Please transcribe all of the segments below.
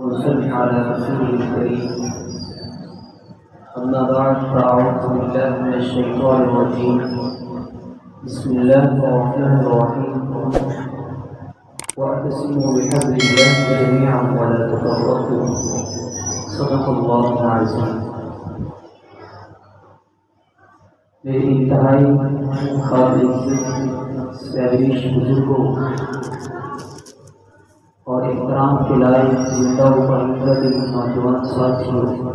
وصل على رسوله الكريم. أما بعد فأعوذ بالله من الشيطان الرجيم. بسم الله الرحمن الرحيم. واعتصموا بحبل الله جميعا ولا تفرقوا. صدق الله العظيم. میری انتہائی قابل سیریش بزرگوں اور احترام کے لائق زندہ و پرندہ کے نوجوان ساتھیوں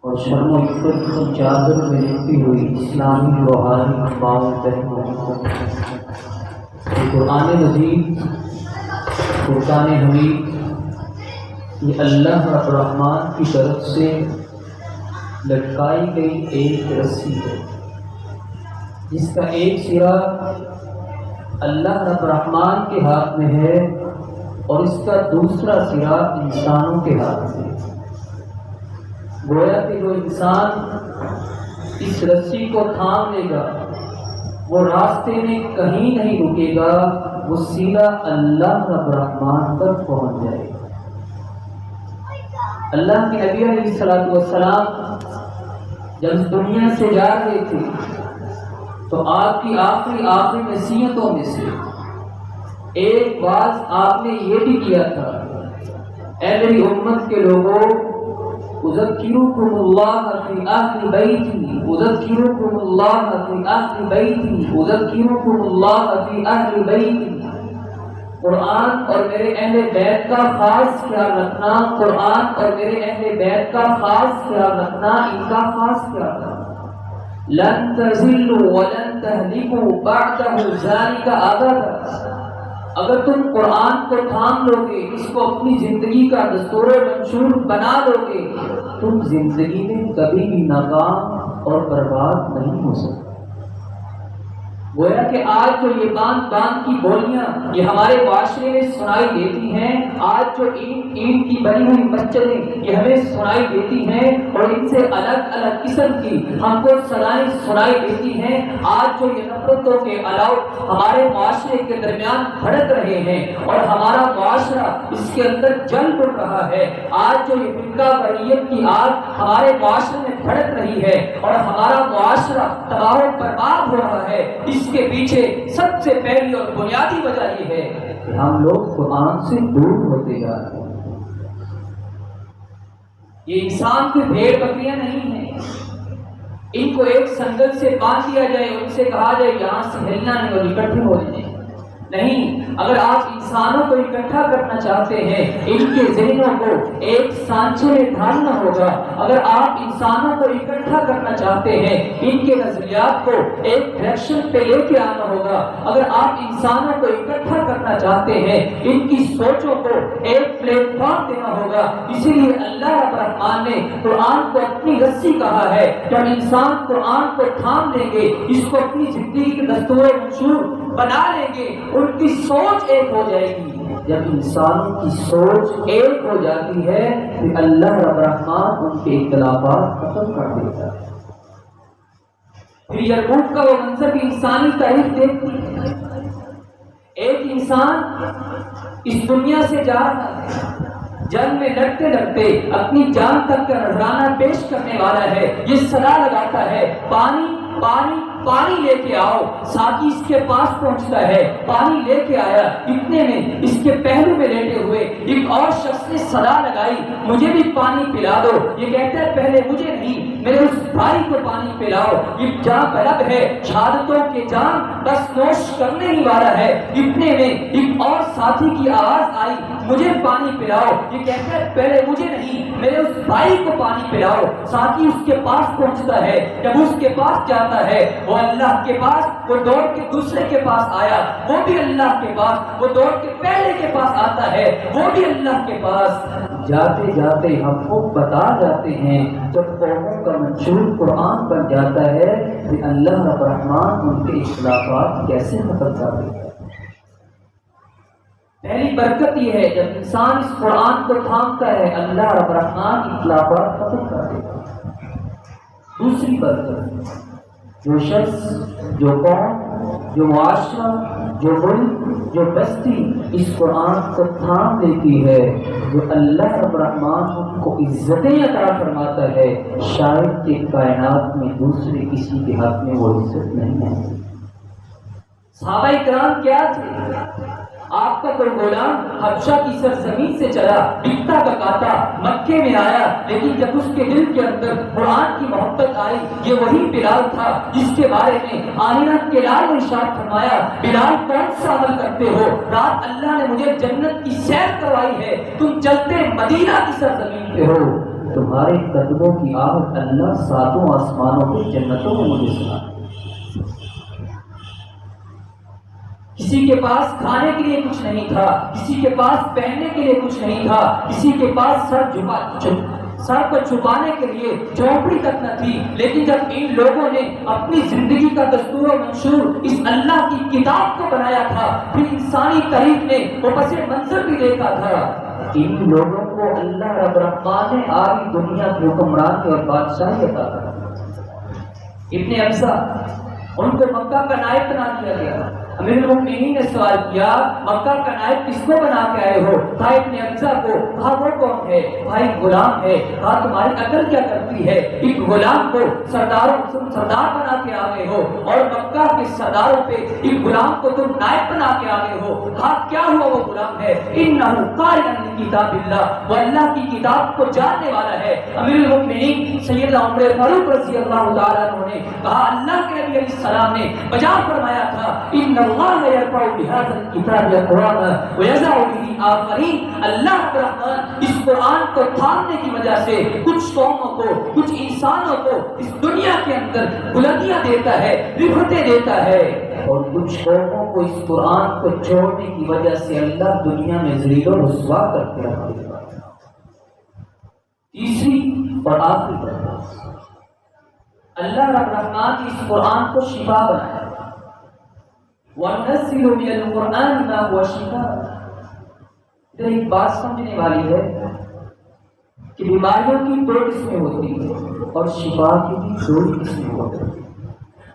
اور شرم و عفت کی چادر میں لپٹی ہوئی اسلامی روحانی ماؤں بہنوں، قرآن مجید فرقان حمید یہ اللہ الرحمن کی طرف سے لٹکائی گئی ایک رسی ہے جس کا ایک سرا اللہ رب الرحمن کے ہاتھ میں ہے اور اس کا دوسرا سرا انسانوں کے ہاتھ میں ہے۔ گویا کہ جو انسان اس رسی کو تھام لے گا وہ راستے میں کہیں نہیں رکے گا، وہ سیدھا اللہ رب الرحمن تک پہنچ جائے گا۔ اللہ کے نبی علیہ السلام جب اس دنیا سے جا رہے تھے تو آپ کی آخری نصیحتوں میں سے ایک بات آپ نے یہ بھی کیا تھا، اے میری امت کے لوگوں، اذکرکم اللہ فی اہل بیتی، اذکرکم اللہ فی اہل بیتی، اذکرکم اللہ فی اہل بیتی۔ قرآن اور میرے اہل بیت کا خاص خیال رکھنا، قرآن اور میرے اہل بیت کا خاص خیال رکھنا، ان کا خاص خیال رکھنا۔ لن تزلوا ولن تهلكوا بعده ذلك ابدا۔ اگر تم قرآن کو تھام لو گے، اس کو اپنی زندگی کا دستور و منشور بنا لو گے، تم زندگی میں کبھی بھی ناکام اور برباد نہیں ہو سکتے۔ گویا کہ آج جو یہ باندھ کی بولیاں یہ ہمارے معاشرے میں سنائی دیتی ہیں، آج جو اینٹ کی بنی ہوئی مسجدیں یہ ہمیں سنائی دیتی ہیں اور ان سے الگ الگ قسم کی ہم کو سزائیں سنائی دیتی ہیں، آج جو یہ نفرتوں کے الاؤ ہمارے معاشرے کے درمیان بھڑک رہے ہیں اور ہمارا معاشرہ اس کے اندر جل اٹھ رہا ہے، آج جو یہ فرقہ واریت کی آگ ہمارے معاشرے میں بھڑک رہی ہے اور ہمارا معاشرہ تباہ و برباد ہو رہا ہے، اس کے پیچھے سب سے پہلی اور بنیادی وجہ یہ ہے کہ ہم لوگ قرآن سے دور ہوتے جا رہے ہیں۔ یہ انسان کی بھیڑ بکریاں نہیں ہیں، ان کو ایک سنگل سے باندھ دیا جائے، ان سے کہا جائے یہاں سے ہلنا نہیں اور اکٹھے ہو جائیں نہیں۔ اگر آپ انسانوں کو اکٹھا کرنا چاہتے ہیں، ان کے ذہنوں کو ایک سانچے میں ڈھالنا ہوگا۔ اگر آپ انسانوں کو اکٹھا کرنا چاہتے ہیں، ان کے نظریات کو ایک ڈائریکشن پہ لے کے آنا ہوگا۔ اگر آپ انسانوں کو اکٹھا کرنا چاہتے ہیں، ان کی سوچوں کو ایک پلیٹ فارم دینا ہوگا۔ اسی لیے اللہ رب الرحمن نے قرآن کو اپنی رسی کہا ہے۔ جب انسان قرآن کو تھام لیں گے، اس کو اپنی زندگی کے دستور منشور بنا لیں گے، ان کی سوچ ایک ہو جائے گی۔ جب انسانوں کی سوچ ایک ہو جاتی ہے تو اللہ رب الرحمن ان کے اختلافات ختم کر دیتا ہے۔ پھر یرموک کا وہ منظر بھی انسانی تاریخ دیکھتی ہے، ایک انسان اس دنیا سے جا رہا ہے، جنگ میں لڑتے لڑتے اپنی جان تک کا نذرانہ پیش کرنے والا ہے، یہ صدا لگاتا ہے پانی پانی پانی لے کے آؤ۔ ساتھی اس کے پاس پہنچتا ہے، پانی لے کے آیا، اتنے میں اس کے پہلو میں لیٹے ہوئے ایک اور شخص نے صدا لگائی مجھے بھی پانی پلا دو۔ یہ کہتا ہے پہلے مجھے نہیں، میرے اس بھائی کو پانی پلاؤ، یہ جام طلب ہے، شہادتوں کے جام بس نوش کرنے ہی والا ہے۔ اتنے میں ایک اور ساتھی کی آواز آئی مجھے پانی پلاؤ۔ یہ کہتا ہے پہلے مجھے نہیں، میرے اس بھائی کو پانی پلاؤ۔ ساتھی اس کے پاس پہنچتا ہے، جب اس کے پاس جاتا ہے وہ اللہ کے پاس، وہ دوڑ کے دوسرے کے پاس آیا، وہ بھی اللہ کے پاس، وہ دوڑ کے پہلے کے پاس آتا ہے، وہ بھی اللہ کے پاس۔ جاتے جاتے ہم کو بتا جاتے ہیں، جب قوموں کا منشور قرآن بن جاتا ہے کہ اللہ رب الرحمن ان کے اختلافات کیسے ختم کر دیتا ہے۔ پہلی برکت یہ ہے جب انسان اس قرآن کو تھامتا ہے، اللہ رب الرحمن اختلافات ختم کر دیتا ہے۔ دوسری برکت، جو شخص، جو قوم، جو معاشرہ، جو ملک جو بستی اس قرآن کو تھام لیتی ہے، جو اللہ رب الرحمن ان کو عزتیں عطا فرماتا ہے، شاید کہ کائنات میں دوسرے کسی کے حق میں وہ عزت نہیں ہے۔ صحابہ کرام کیا تھے؟ آپ کا کوئی غلام حبشہ کی سرزمین سے چلا، بکتا بکاتا مکے میں آیا، لیکن جب اس کے دل کے اندر قرآن کی محبت آئی، یہ وہی بلال تھا جس کے بارے میں آمنہ کے لال نے ارشاد فرمایا، بلال کون سا عمل کرتے ہو؟ رات اللہ نے مجھے جنت کی سیر کروائی ہے، تم چلتے مدینہ کی سرزمین پہ ہو، تمہارے قدموں کی آہٹ اللہ ساتوں آسمانوں کی جنتوں میں مجھے سنا۔ کسی کے پاس کھانے کے لیے کچھ نہیں تھا، کسی کے پاس پہننے کے لیے کچھ نہیں تھا، کسی کے پاس سر کو چھپانے کے لیے چوپڑی تک نہ تھی، لیکن جب ان لوگوں نے اپنی زندگی کا دستور و منشور اس اللہ کی کتاب کو بنایا تھا، پھر انسانی تاریخ نے وہ پس منظر بھی دیکھا تھا، ان لوگوں کو اللہ رب الرحمن نے آگے دنیا کی حکمرانی اور بادشاہی عطا کر۔ ابن ابزہ ان کو مکہ کا نائب بنا دیا گیا۔ امیر المؤمنین نے سوال کیا، مکہ کا نائب کس کو بنا کے آئے ہو؟ کہا ابن ابزہ کو۔ کہا وہ کون ہے؟ بھائی غلام ہے۔ کہا تمہاری عقل کیا کرتی ہے؟ ایک غلام کو سردار بنا کے آ گئے ہو، اور مکہ کے سرداروں پہ ایک غلام کو تم نائب بنا کے آ گئے ہو۔ کہا کیا ہوا وہ غلام ہے؟ انہ قارئ کتاب اللہ، وہ اللہ کی کتاب کو جاننے والا ہے۔ امیر المؤمنین سیدنا عمر فاروق رضی اللہ تعالیٰ عنہ نے کہا، اللہ کے نبی علیہ السلام نے بجا فرمایا تھا، ان اللہ یرفع بهذا الكتاب اقواما ويضع به آخرین، اللہ الرحمن اس قرآن کو تھامنے کی وجہ سے کچھ قوموں کو، کچھ انسانوں کو اس دنیا کے اندر بلندیاں دیتا ہے، رفعتیں دیتا ہے، اور کچھ قوموں کو اس قرآن کو چھوڑنے کی وجہ سے اللہ دنیا میں ذلیل و رسوا کر کے رکھ دیتا ہے۔ تیسری اور آخری بات، اللہ رب الرحمن نے اس قرآن کو شفا بنایا۔ وَنُنَزِّلُ مِنَ الْقُرْآنِ مَا هُوَ شِفَاءٌ۔ ادھر ایک بات سمجھنے والی ہے کہ بیماریوں کی دو قسمیں ہوتی ہیں اور شفا کی بھی دو قسمیں ہوتی ہیں۔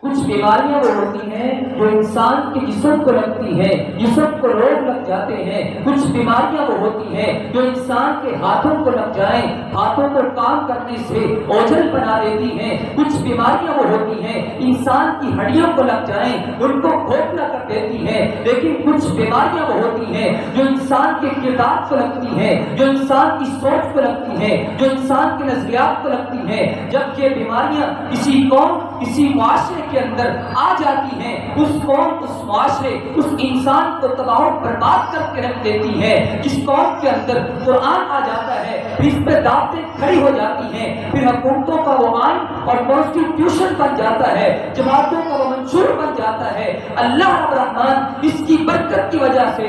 کچھ بیماریاں وہ ہوتی ہیں جو انسان کے جسم کو لگتی ہیں، جسم کو روگ لگ جاتے ہیں۔ کچھ بیماریاں وہ ہوتی ہیں جو انسان کے ہاتھوں کو لگ جائیں، ہاتھوں کو کام کرنے سے اوجھل بنا دیتی ہیں۔ کچھ بیماریاں وہ ہوتی ہیں انسان کی ہڈیوں کو لگ جائیں، ان کو کھوکھلا کر دیتی ہیں۔ لیکن کچھ بیماریاں وہ ہوتی ہیں جو انسان کے کردار کو لگتی ہیں، جو انسان کی سوچ کو لگتی ہیں، جو انسان کے نظریات کو لگتی ہیں۔ جب یہ بیماریاں کسی قوم، کسی معاشرے کے اندر آ جاتی ہیں، اس قوم، اس معاشرے، اس انسان کو تباہ و برباد کر کے رکھ دیتی ہے۔ جس قوم کے اندر قرآن آ جاتا ہے، پھر اس پہ دعوتیں کھڑی ہو جاتی ہیں، پھر حکومتوں کا وہ آئین اور کانسٹیٹیوشن بن جاتا ہے، جماعتوں کا وہ منشور بن جاتا ہے۔ اللہ رب الرحمن اس کی برکت کی وجہ سے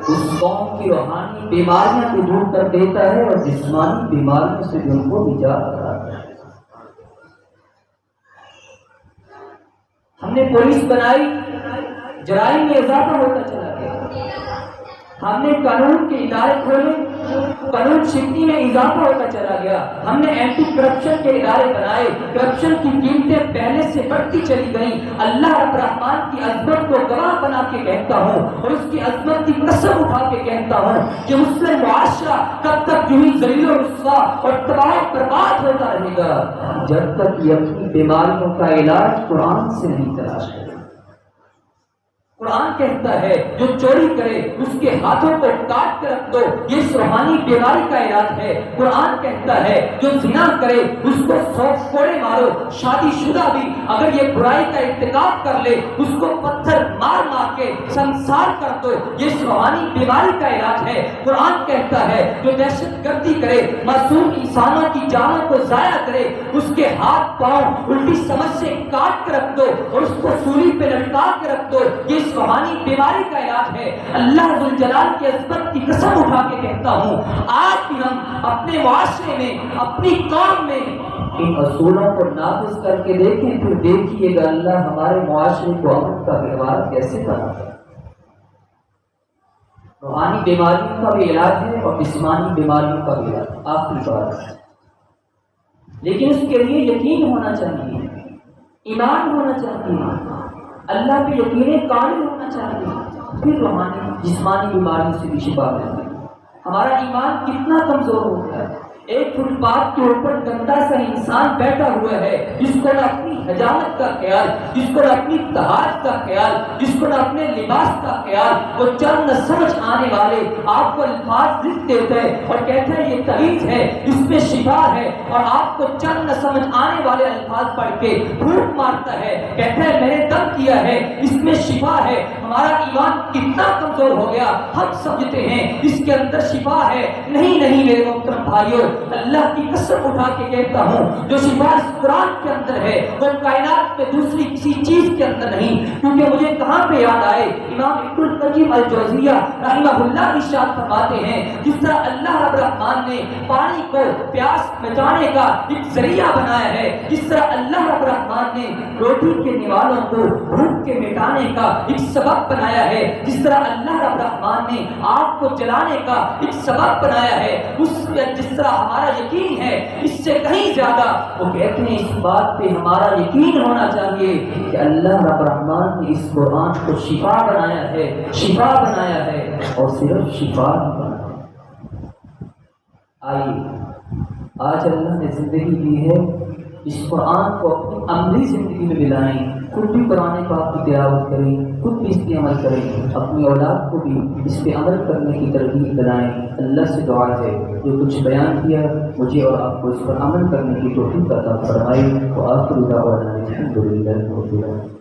اس قوم کی روحانی بیماریاں کو دور کر دیتا ہے اور جسمانی بیماریوں سے بھی ان کو نجات دیتا ہے۔ ہم نے پولیس بنائی، جرائم میں اضافہ ہوتا چلا گیا۔ ہم نے قانون کے ادارے کھولے، قانون شکنی میں اضافہ ہوتا چلا گیا۔ ہم نے اینٹی کرپشن کے ادارے بنائے، کرپشن کی قیمتیں پہلے سے بڑھتی چلی گئیں۔ اللہ رب الرحمن کی عظمت کو گواہ بنا کے کہتا ہوں اور اس کی عظمت کی قسم اٹھا کے کہتا ہوں کہ مسلم معاشرہ کب تک یوں ہی ذلیل و رسوا اور تباہ و برباد ہوتا رہے گا جب تک یہ اپنی بیماریوں کا علاج قرآن سے نہیں تلاش کرے۔ قرآن کہتا ہے جو چوری کرے اس کے ہاتھوں کو کاٹ کر رکھ دو، یہ اس روحانی بیماری کا علاج ہے۔ قرآن کہتا ہے جو زنا کرے اس کو 100 کوڑے مارو، شادی شدہ بھی اگر یہ برائی کا ارتکاب کر لے اس کو پتھر مار مار کے سنسار کر دو، یہ اس روحانی بیماری کا علاج ہے۔ قرآن کہتا ہے جو دہشت گردی کرے، معصوم انسانوں کی جانوں کو ضائع کرے، اس کے ہاتھ پاؤں الٹی سمجھ سے کاٹ کر رکھ دو اور اس کو سولی پہ لٹکا کے رکھ دو، یہ روحانی بیماری کا علاج ہے۔ اللہ ذوالجلال کی عظمت کی قسم اٹھا کے کہتا ہوں آج بھی ہم اپنے معاشرے میں، اپنی قوم میں ان اصولوں کو نافذ کر کے دیکھیں، پھر دیکھیے گا اللہ ہمارے معاشرے کو امن کا گہوارہ کیسے بناتا ہے۔ روحانی بیماریوں کا بھی علاج ہے اور جسمانی بیماریوں کا بھی علاج، آخری بات ہے، لیکن اس کے لیے یقین ہونا چاہیے، ایمان ہونا چاہیے، اللہ پہ یقین کامل ہونا چاہیے۔ پھر روحانی جسمانی بیماری سے بھی شفا ملتی ہے۔ ہمارا ایمان کتنا کمزور ہو گیا ہے۔ ایک فٹ پاتھ کے اوپر گندا سا انسان بیٹھا ہوا ہے، جس کو نہ اپنی حجامت کا خیال، جس کو نہ اپنی طہارت کا خیال، جس کو نہ اپنے لباس کا خیال، وہ چند نہ سمجھ آنے والے آپ کو الفاظ لکھ دیتے ہیں اور کہتے ہیں یہ تعویذ ہے، اس میں شفا ہے، اور آپ کو چند نہ سمجھ آنے والے الفاظ پڑھ کے پھوٹ مارتا ہے، کہتا ہے میں نے دم کیا ہے، اس میں شفا ہے۔ ہمارا ایمان کتنا کمزور ہو گیا، ہم سمجھتے ہیں اس کے اندر شفا ہے۔ نہیں نہیں میرے محترم بھائیوں، اللہ کی قسم اٹھا کے کہتا ہوں، جو شفا اس قرآن کے اندر ہے وہ کائنات میں دوسری کسی چیز کے اندر نہیں۔ کیونکہ مجھے کہاں پہ یاد آئے، امام ابن القیم الجوزیہ رحمہ اللہ ارشاد فرماتے ہیں، جس طرح اللہ رب الرحمن نے پانی کو پیاس مٹانے کا ایک ذریعہ بنایا ہے، جس طرح اللہ رب الرحمن نے روٹی کے نوالوں کو بھوک کے مٹانے کا ایک سبب بنایا ہے، جس طرح اللہ رب الرحمن نے آگ کو جلانے کا ایک سبب بنایا ہے، جس طرح ہمارا یقین ہے اس سے کہیں زیادہ وہ کہتے ہیں اس بات پہ ہمارا یقین ہونا چاہیے کہ اللہ رب الرحمن نے اس قرآن کو شفا بنایا ہے، شفا بنایا ہے، اور صرف شفا نہیں بنایا۔ آئیے آج اللہ نے زندگی دی ہے، اس قرآن کو اپنی عملی زندگی میں ملائیں، خود بھی قرآن پاک کی تلاوت کریں، خود بھی اس پہ عمل کریں، اپنی اولاد کو بھی اس پہ عمل کرنے کی ترغیب دلائیں۔ اللہ سے دعا ہے جو کچھ بیان کیا مجھے اور آپ کو اس پر عمل کرنے کی توفیق عطا فرمائے۔ وآخر دعوانا الحمد للہ رب العالمین۔